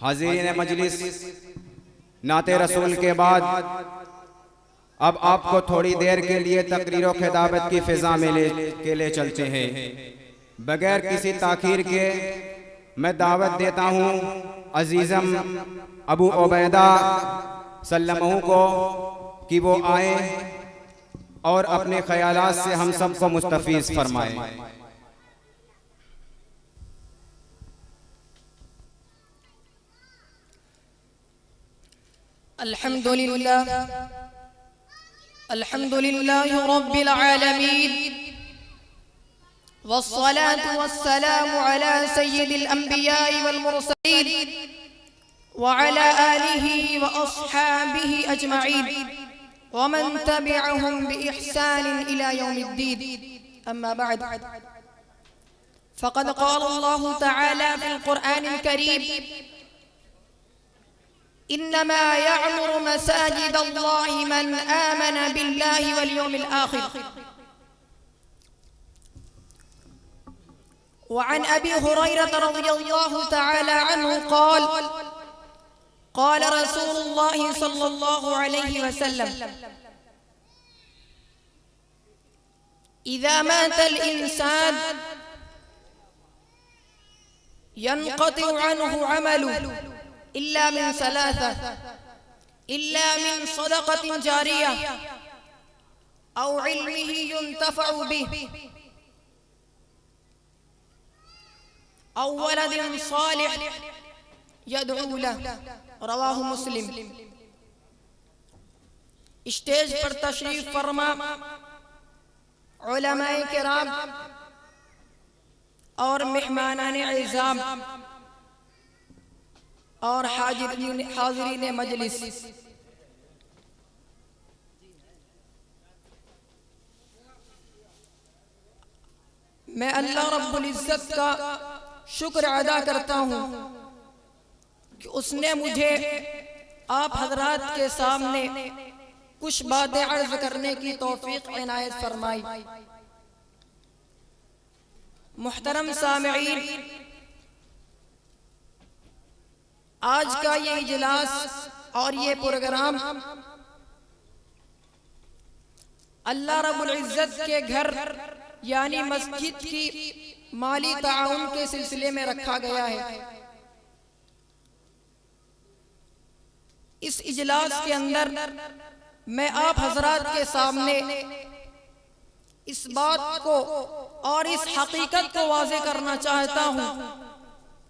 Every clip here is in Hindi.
हाज़रीन मजलिस, नाते रसूल के बाद अब आपको थोड़ी देर के लिए तकरीर व खिताबत की फ़िज़ा में ले चलते हैं। बगैर किसी ताख़ीर के मैं दावत देता हूँ अज़ीज़म अबू उबैदा सल्लमहु को कि वो आए और अपने ख़यालात से हम सबको मुस्तफ़ीज़ फरमाएं। अल्हम्दुलिल्लाह अल्हम्दुलिल्लाहि रब्बिल आलमीन वस्सलातु वस्सलामु अला सय्यिदिल अंबिया'i वल मुरसलीन व अला आलिहि व अस्हाबिहि अजमईन व मन तबिअहुम बि इहसान इला यौमिद्दीन। अम्मा बअद, फ़क़द क़ाल अल्लाहु तआला फ़िल क़ुरआनिल करीम इन्नमा यअमुरु मसाजिदल्लाहि मन आमन बिल्लाहि वल यौमिल आखिर। वअन अबी हुरैरह रज़ियल्लाहु तआला अन्हु क़ाल क़ाल रसूलुल्लाहि सल्लल्लाहु अलैहि वसल्लम इज़ा मातल इंसान यनक़तिउ अन्हु अमलुहु इल्ला मिन सलासा इल्ला मिन सदक़तिन जारिया औ इल्मिही युंतफ़अु बिही औ वलदिन सालिह यदऊ लहु। रवाहु मुस्लिम। स्टेज पर तशरीफ फरमा उलमाए किराम और मेहमानाने इज़ाम और हाज़रीन मजलिस, मैं अल्लाह रब्बुल इज़्ज़त का शुक्र अदा करता हूँ कि उसने मुझे आप हज़रात के सामने कुछ बातें अर्ज़ करने की तौफ़ीक़ इनायत फरमाई। मुहतरम सामिईन, आज का ये इजलास और ये प्रोग्राम अल्लाह रब्बुल इज़्ज़त के घर यानी मस्जिद की माली ताउन के सिलसिले में रखा गया है। इस इजलास के अंदर मैं आप हज़रात के सामने इस बात को और इस हकीकत को वाज़े करना चाहता हूँ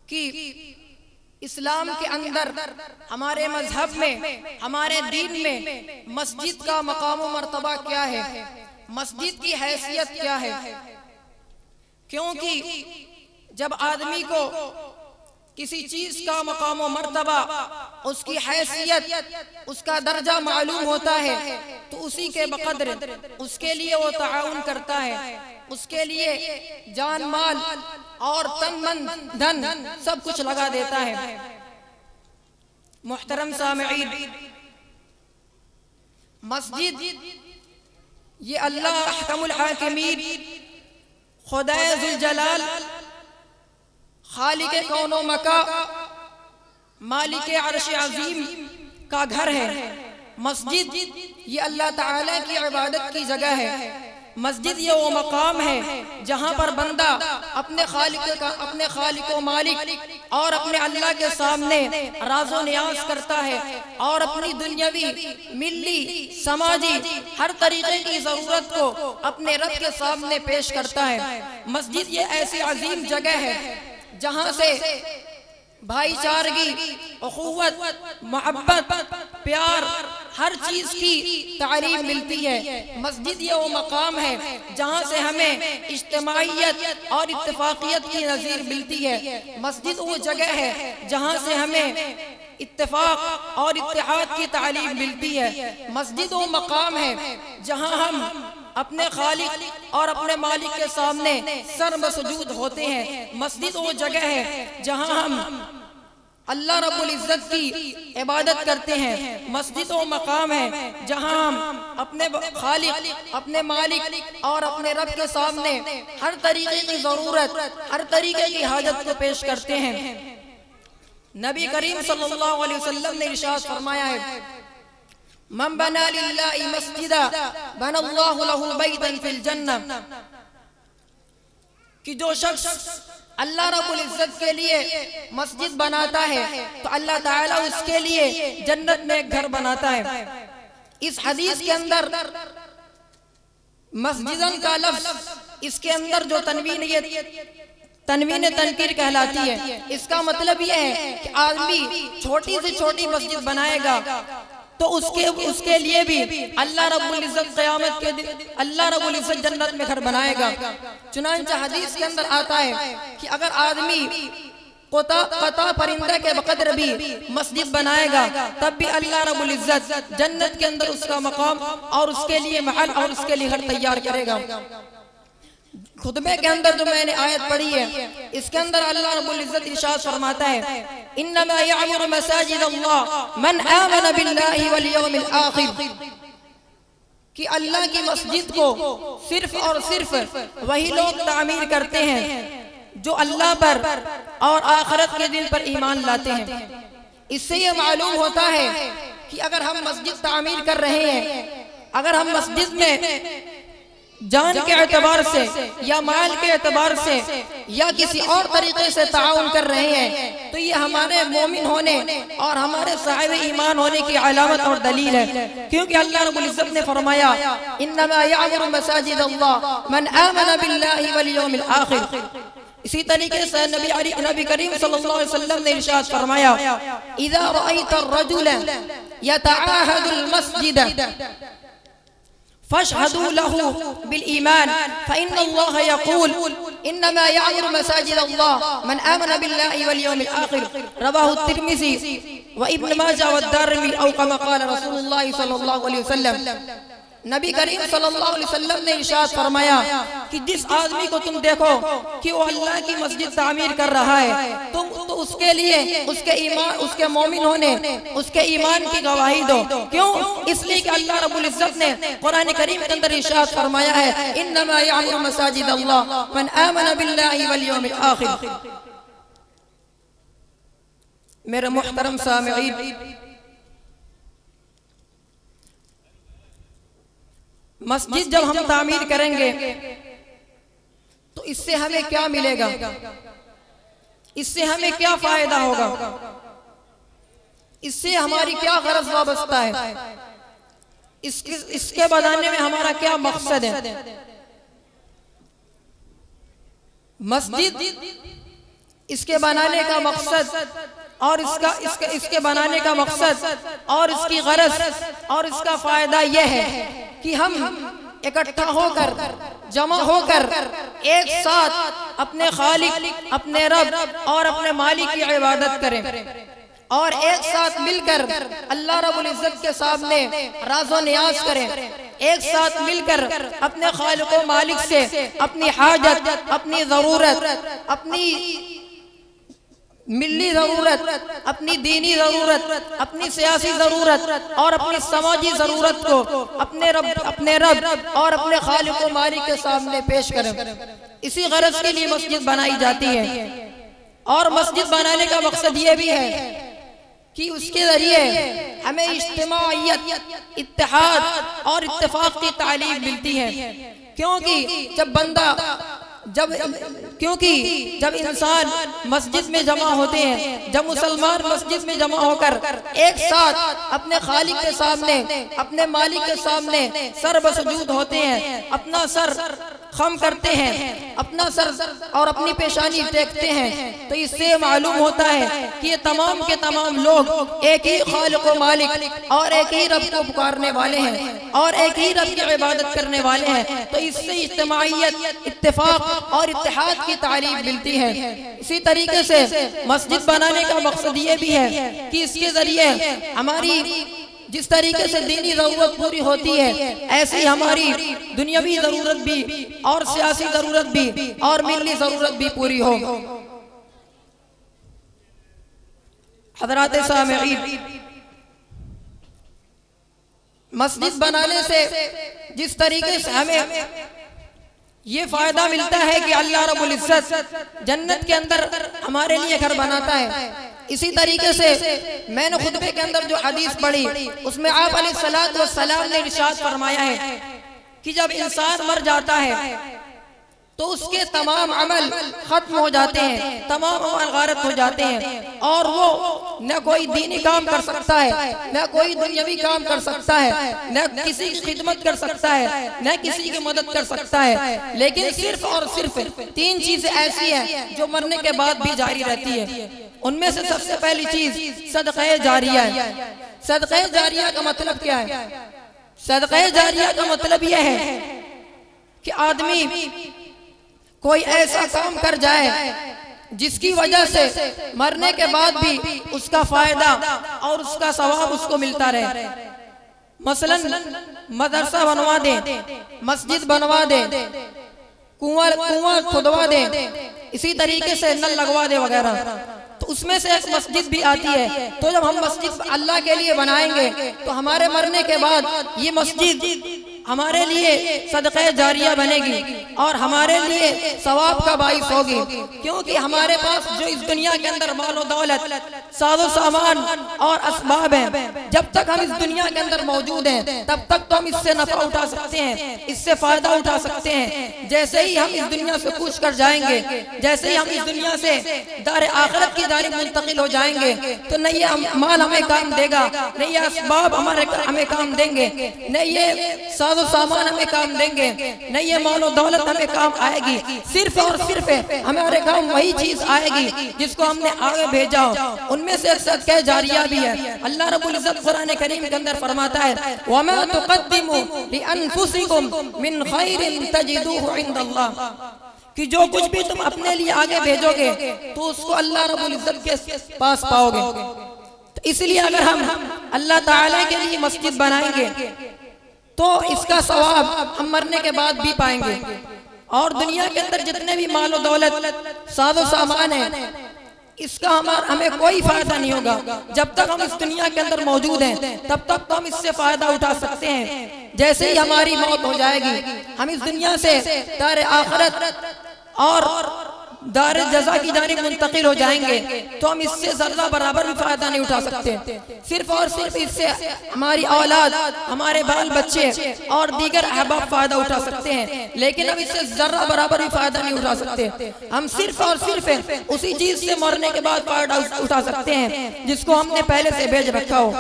कि इस्लाम के अंदर हमारे मजहब में, हमारे दीन में मस्जिद का मकाम व मर्तबा क्या है, मस्जिद की हैसियत क्या है। क्योंकि जब आदमी को किसी चीज का मकाम व मर्तबा, उसकी हैसियत, उसका दर्जा मालूम होता है तो उसी के बकद्र उसके लिए वो ताउन करता है, उसके लिए जान माल और तन मन धन सब कुछ लगा देता है। मुहतरम सामिईन, मस्जिद ये अल्लाह अहकमुल हाकिमीन खुदाए जुल जलाल खालिक कौनो मका मालिक अर्श अजीम का घर है। मस्जिद ये अल्लाह ताला की इबादत की जगह है। मस्जिद ये वो मकाम है जहाँ पर बंदा अपने खालिक व मालिक और अपने अल्लाह के सामने राज़ो नियाज करता है और अपनी दुनियावी, मिली, समाजी हर तरीके की ज़रूरत को अपने रब के सामने पेश करता है। मस्जिद ये ऐसी अजीम जगह है जहाँ से भाईचारगी, अखुवत, मोहब्बत, प्यार हर चीज की तालीम मिलती है। मस्जिद ये वो मकाम है जहाँ से हमें इज्तिमाइयत और इत्तेफाकियत की नज़ीर मिलती है। मस्जिद वो जगह है जहाँ से हमें इत्तेफाक और इत्तेहाद की तालीम मिलती है। मस्जिद वो मकाम है जहाँ हम अपने खालिक और अपने मालिक के सामने सर मसजूद होते हैं। मस्जिद वो जगह है जहाँ हम अल्लाह रब्बुल इज़्ज़त की इबादत करते हैं। मस्जिद वो मकाम है जहाँ हम अपने खालिक, अपने मालिक और अपने रब के सामने हर तरीके की ज़रूरत, हर तरीके की हाजत को पेश करते हैं। नबी करीम सल्लल्लाहु अलैहि वसल्लम ने इरशाद फरमाया है, मन बना लिल्लाहि मस्जिदा बनल्लाहु लहु बैतन फिल जन्नह, कि जो शख्स अल्लाह रब्बुल इज्जत के लिए मस्जिद बनाता है तो अल्लाह ताला उसके लिए जन्नत में एक घर बनाता है। इस हदीस के अंदर मस्जिदन का लफ्ज, इसके अंदर जो तनवीन, ये तनवीन तनकीर कहलाती है। इसका मतलब यह है कि आदमी छोटी से छोटी मस्जिद बनाएगा तो उसके लिए भी अल्लाह रब्बुल इज्जत क़यामत के दिन अल्लाह रब्बुल इज्जत जन्नत में घर बनाएगा। चुनांचे हदीस के अंदर आता है कि अगर आदमी कता परिंदा के बकदर भी मस्जिद बनाएगा तब भी अल्लाह रब्बुल इज्जत जन्नत के अंदर उसका मकाम और उसके लिए महल और उसके लिए घर तैयार करेगा। खुतबे के अंदर जो मैंने आयत पढ़ी है, इसके अंदर अल्लाह रब्बुल इज्जत इरशाद फरमाता है, इन्नमा यअमुरु मसाजिद अल्लाह मन आमन बिल्लाहि वल यौमिल आखिर, कि अल्लाह की मस्जिद को सिर्फ और सिर्फ वही लोग तामीर करते हैं जो अल्लाह पर और आखिरत के दिन पर ईमान लाते हैं। इससे ये मालूम होता है कि अगर हम मस्जिद तामीर कर रहे हैं, अगर हम मस्जिद में जान के एतबार से या माल के एतबार से या किसी और तरीके से ताउन कर रहे हैं तो ये हमारे मोमिन होने और हमारे साहिब ईमान होने की अलामत और दलील है। क्योंकि अल्लाह रब्बुल इज्जत ने फरमाया, इन्नमा यअमुरु मसाजिद अल्लाह मन आमन बिल्लाहि वल यौमिल आखिर। इसी तरीके से नबी करीम सल्लल्लाहु अलैहि वसल्लम ने इरशाद फरमाया, इज़ा रअयता अर्रजुला यतआहदुल मस्जिद फशहदू लहू बिल ईमान फ़इन्नल्लाह यक़ूल इन्नमा यअमुरु मसाजिद अल्लाह मन आमन बिल्लाहि वल यौमिल आखिर, रवाहु तिर्मिज़ी व इब्न माजा व दारमी औ कमा क़ाल रसूलुल्लाह सल्लल्लाहु अलैहि वसल्लम। नबी करीम सल्लल्लाहु अलैहि वसल्लम ने इरशाद फरमाया कि जिस आदमी को तुम देखो कि वो अल्लाह की मस्जिद तामीर कर रहा है, तुम तो उसके लिए उसके ईमान, उसके मोमिन होने, उसके ईमान की गवाही दो। क्यों? इसलिए कि अल्लाह रब्बुल इज्जत ने कुरान करीम के अंदर इरशाद फरमाया है, इन्नमा यअमुरु मसाजिद अल्लाह मन आमन बिल्लाहि वल यौमिल आखिर। मेरे मुहतरम सामिईन, मस्जिद जब हम तामीर करेंगे तो इससे हमें क्या मिलेगा, इससे हमें क्या फायदा होगा, इससे हमारी क्या गरज वाबस्ता है, इसके बनाने में हमारा क्या मकसद है। मस्जिद इसके बनाने का मकसद और इसके बनाने का मकसद और इसकी गरज और इसका फायदा यह है कि हम इकट्ठा होकर, जमा होकर एक साथ अपने खालिक, अपने रब और अपने मालिक की इबादत करें और एक साथ मिलकर अल्लाह रब्बुल इज्जत के सामने राज़ो नियाज करें, एक साथ मिलकर अपने खालिक व मालिक से अपनी हाजत, अपनी ज़रूरत, अपनी मिली ज़रूरत, अपनी दीनी ज़रूरत, अपनी सियासी ज़रूरत और अपनी समाजी ज़रूरत को अपने रब और अपने खालिक व मालिक के सामने पेश करें। इसी गरज के लिए मस्जिद बनाई जाती है। और मस्जिद बनाने का मकसद ये भी है कि उसके जरिए हमें इज्तिमाइयत, इत्तेहाद और इत्तेफाक की तालीम मिलती है। क्योंकि जब इंसान मस्जिद में जमा होते हैं, जब मुसलमान मस्जिद में जमा होकर एक साथ अपने खालिक के सामने, अपने मालिक के सामने सर बसजूद होते हैं, अपना सर खम करते हैं, अपना सर और अपनी पेशानी टेकते हैं, तो इससे मालूम होता है कि ये तमाम के तमाम लोग एक ही खालिक व मालिक और एक ही रब को पुकारने वाले हैं और एक ही रब की इबादत करने वाले हैं। तो इससे इज्तिमाइयत, इत्तेफाक और इत्तेहाद की तालीम मिलती है। इसी तरीके से मस्जिद बनाने का मकसद ये भी है कि इसके जरिए हमारी जिस तरीके से दीनी जरूरत पूरी होती है, ऐसी हमारी दुनियावी जरूरत भी और सियासी जरूरत भी और मिली जरूरत भी पूरी हो। हज़रात सामिईन, मस्जिद बनाने से जिस तरीके से हमें ये फायदा मिलता है कि अल्लाह रब्बुल इज्जत जन्नत के अंदर हमारे लिए घर बनाता है, इसी तरीके से मैंने खुतबे के अंदर जो हदीस पढ़ी उसमें आप अलैहिस्सलातु वस्सलाम ने इरशाद फरमाया है कि जब इंसान मर जाता है तो उसके तमाम अमल खत्म हो जाते हैं, तमाम अमल गारत हो जाते हैं और वो न कोई दीनी काम कर सकता है, न कोई दुनियावी काम कर सकता है, न किसी की खिदमत कर सकता है, न किसी की मदद कर सकता है। लेकिन सिर्फ और सिर्फ 3 चीजें ऐसी हैं जो मरने के बाद भी जारी रहती है। उनमें से सबसे पहली चीज सदक़ा जारिया है। सदक़ा जारिया का मतलब क्या है? सदक़ा जारिया का मतलब यह है कि आदमी कोई ऐसा काम कर जाए जिसकी वजह से मरने के बाद भी उसका फायदा और उसका सवाब उसको मिलता रहे। मसलन मदरसा बनवा दे, मस्जिद बनवा दे, कुआं खुदवा दे, इसी तरीके से नल लगवा दे वगैरह। तो उसमें से एक मस्जिद भी आती है। तो जब हम मस्जिद अल्लाह के लिए बनाएंगे तो हमारे मरने के बाद ये मस्जिद हमारे लिए सदक़ा जारिया बनेगी और हमारे लिए सवाब का बाइस होगी, क्योंकि हमारे पास जो इस दुनिया के अंदर माल दौलत, साजो सामान और असबाब हैं, जब तक हम इस दुनिया के अंदर मौजूद हैं तब तक तो हम इससे नफा उठा सकते हैं, इससे फायदा उठा सकते हैं। जैसे ही हम इस दुनिया से कूच कर जाएंगे, जैसे ही हम इस दुनिया से दार आखिरत की जानिब मुंतकिल हो जाएंगे तो न ये माल हमें काम देगा, न ये असबाब हमें काम देंगे, न ये सामान हमें काम देंगे, नहीं ये मालो दौलत हमें काम आएगी। सिर्फ और सिर्फ हमारे काम वही चीज आएगी जिसको हमने आगे भेजा हो। उनमें से एक सदक़ा जारिया भी है। अल्लाह रब्बुल इज्जत कुरान करीम के अंदर फरमाता है वमा तुक़द्दिमू लिअन्फुसिकुम मिन खैरिन तजिदूहु इंदल्लाह, कि जो कुछ भी तुम अपने लिए आगे भेजोगे तो उसको अल्लाह रब्बुल इज्जत के पास पाओगे। तो इसलिए अगर हम अल्लाह ताला के लिए मस्जिद बनाएंगे तो इसका सवाब हम मरने के बाद भी पाएंगे। और दुनिया के अंदर जितने भी मालो दौलत, साजो सामान है, इसका हमें कोई फायदा नहीं होगा। जब तक हम इस दुनिया के अंदर मौजूद हैं तब तक तो हम इससे फायदा उठा सकते हैं। जैसे ही हमारी मौत हो जाएगी, हम इस दुनिया से दार आखिरत और दार जज़ा की जानिब मुंतकिल हो जाएंगे तो हम इससे ज़र्रा बराबर भी फायदा नहीं उठा सकते। सिर्फ और सिर्फ इससे हमारी औलाद, हमारे बाल बच्चे और दीगर अहबाब फायदा उठा सकते हैं, लेकिन हम इससे ज़र्रा बराबर भी फायदा नहीं उठा सकते। हम सिर्फ और सिर्फ उसी चीज से मरने के बाद फायदा उठा सकते हैं जिसको हमने पहले से भेज रखा हो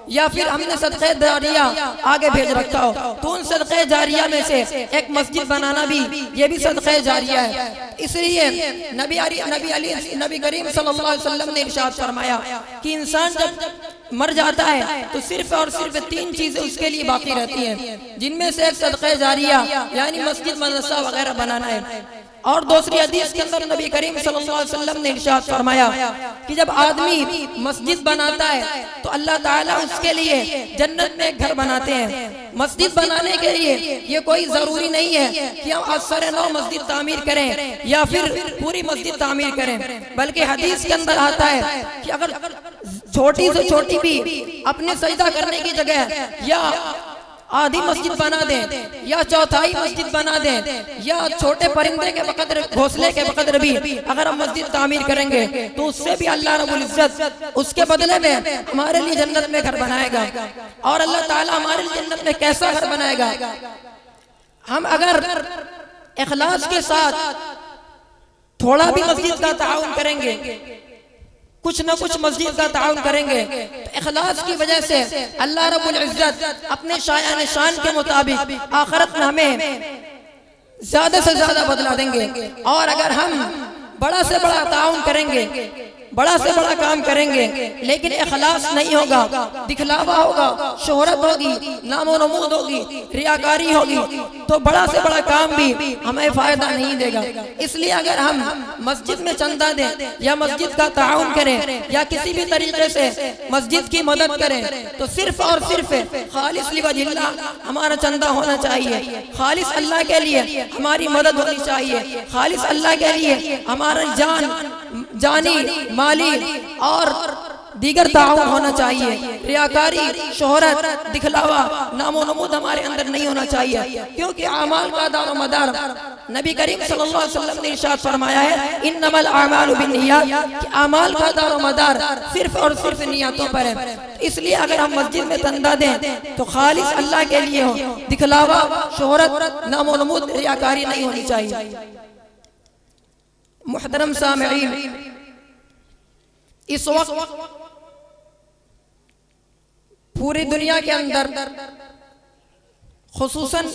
या फिर हमने सदक़ा जारिया आगे भेज रखा हो। तो उन सदक़ा जारिया में से एक मस्जिद बनाना भी ये भी सदक़ा जारिया है। इसलिए नबी करीम सल्लल्लाहु अलैहि वसल्लम ने इरशाद फरमाया कि इंसान जब मर जाता है तो सिर्फ और सिर्फ 3 चीजें उसके लिए बाकी रहती हैं, जिनमें से एक सदक़ा जारिया यानी मस्जिद मदरसा वगैरह बनाना है। और दूसरी हदीस के अंदर नबी करीम सल्लल्लाहु अलैहि वसल्लम ने इरशाद फरमाया कि जब आदमी मस्जिद बनाता है तो अल्लाह ताला उसके लिए जन्नत में एक घर बनाते हैं। मस्जिद बनाने के लिए ये कोई जरूरी नहीं है कि हम असर नौ मस्जिद तामीर करें या फिर पूरी मस्जिद तामीर करें, बल्कि हदीस के अंदर आता है कि अगर छोटी से छोटी भी अपने सजदा करने की जगह या आधी मस्जिद बना दें या चौथाई मस्जिद बना दें या छोटे परिंदे के बकदर घोंसले के बकदर भी अगर हम मस्जिद तामीर करेंगे तो उससे भी अल्लाह रब्बुल इज्जत उसके बदले में हमारे लिए जन्नत में घर बनाएगा। और अल्लाह ताला हमारे लिए जन्नत में कैसा घर बनाएगा? हम अगर इखलास के साथ थोड़ा भी मस्जिद का ताउन करेंगे, कुछ न कुछ मस्जिद का ताउन करेंगे, तो इखलास की वजह से अल्लाह रब्बुल इज्जत अपने शायान शान के मुताबिक आखिरत में हमें ज्यादा से ज्यादा बदला देंगे। और अगर हम बड़ा से बड़ा ताउन करेंगे, बड़ा से बड़ा काम करेंगे, लेकिन इखलास नहीं होगा, दिखलावा होगा, शोहरत होगी, नामो नमूद होगी, रियाकारी होगी, तो बड़ा से बड़ा काम भी हमें फायदा नहीं देगा। इसलिए अगर हम मस्जिद में चंदा दें या मस्जिद का ताउन करें या किसी भी तरीके से मस्जिद की मदद करें तो सिर्फ और सिर्फ खालिस लिवजिल्लाह हमारा चंदा होना चाहिए, खालिस अल्लाह के लिए हमारी मदद होनी चाहिए, खालिस अल्लाह के लिए हमारा जानी, माली और दीगर ताउन होना चाहिए। रियाकारी, शोहरत, दिखलावा, नामो नमूद हमारे अंदर नहीं होना चाहिए, क्योंकि अमाल का दारो मदार नबी करीम सल्लल्लाहु अलैहि वसल्लम ने इरशाद फरमाया है, इन्नमल अमालु बिन्नियात, कि अमाल का दारो मदार सिर्फ और सिर्फ नियतों पर है। इसलिए अगर हम मस्जिद में चंदा दें तो खालिस अल्लाह के लिए हो, दिखलावा, शोहरत, नामो नमूद, रियाकारी नहीं होनी चाहिए। मुहतरम सामईन, इस वक्त पूरी दुनिया के अंदर, खुसूसन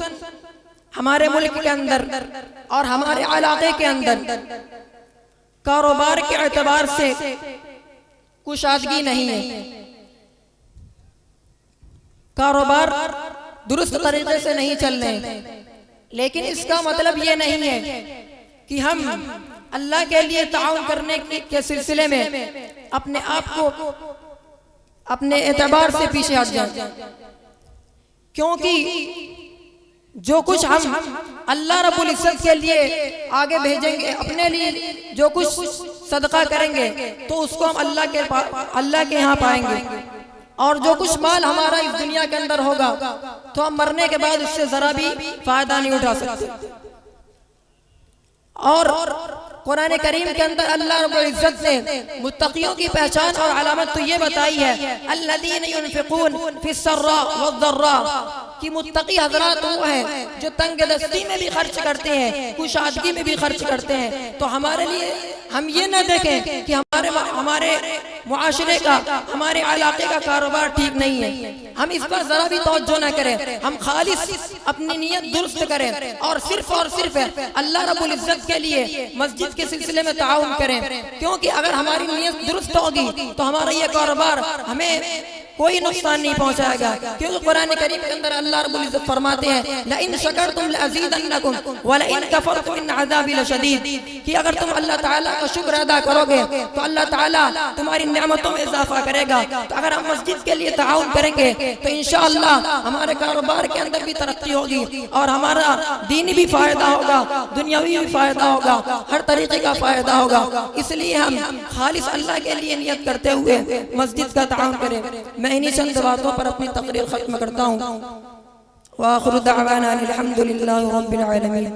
हमारे मुल्क के अंदर और हमारे इलाके के अंदर कारोबार के एतबार से कुशादगी नहीं है। कारोबार दुरुस्त तरीके से नहीं चल रहे, लेकिन इसका मतलब ये नहीं है कि हम अल्लाह के लिए ताउन करने के सिलसिले में अपने आप को अपने एतबार से पीछे हट जाएं, क्योंकि जो कुछ हम अल्लाह रब्बुल इज्जत के लिए आगे भेजेंगे, अपने लिए जो कुछ सदका करेंगे तो उसको हम अल्लाह के यहाँ पाएंगे। और जो कुछ माल हमारा इस दुनिया के अंदर होगा तो हम मरने के बाद उससे जरा भी फायदा नहीं उठा सकते। और कुरान करीम के अंदर अल्लाह रब्बुल इज्जत ने मुत्तकियों की पहचान और अलामत तो ये बताई है, अल्लज़ीना युनफ़िक़ून फ़िस्सर्रा वद्दर्रा, कि मुत्तकी हजरात वो हैं जो तंगदस्ती में भी खर्च करते हैं, कुशादगी में भी खर्च करते हैं। तो हमारे लिए हम ये न देखें कि हमारे मुआशरे का, हमारे इलाके का कारोबार ठीक नहीं है, हम इस पर जरा भी तवज्जो न करें। हम खालिस अपनी नीयत दुरुस्त करें और सिर्फ अल्लाह रब्बुल इज्जत के लिए मस्जिद के सिलसिले में ताउन करें, क्योंकि अगर हमारी नीयत दुरुस्त होगी तो हमारा ये कारोबार हमें कोई नुकसान नहीं पहुंचाएगा। क्योंकि कुरान करीम के अंदर अल्लाह रब्बुल इज्जत फरमाते हैं, लइन शकरतुम लअज़ीदन्नकुम व लइन कफरतुम इन अज़ाबी लशदीद, कि अगर तुम अल्लाह ताला का शुक्र अदा करोगे तो अल्लाह ताला तुम्हारी नेमतों में इजाफा करेगा। तो अगर हम मस्जिद के लिए ताउन करेंगे तो इंशाअल्लाह हमारे कारोबार के अंदर भी तरक्की होगी और हमारा दीनी भी फायदा होगा, दुनियावी भी फायदा होगा, हर तरीके का फायदा होगा। इसलिए हम खालिस अल्लाह के लिए नियत करते हुए मस्जिद का ताउन करें। मैं इन्हीं चंद बातों पर अपनी तकरीर खत्म करता हूँ। व आखिरु दअवाना अनिल हम्दुलिल्लाहि रब्बिल आलमीन।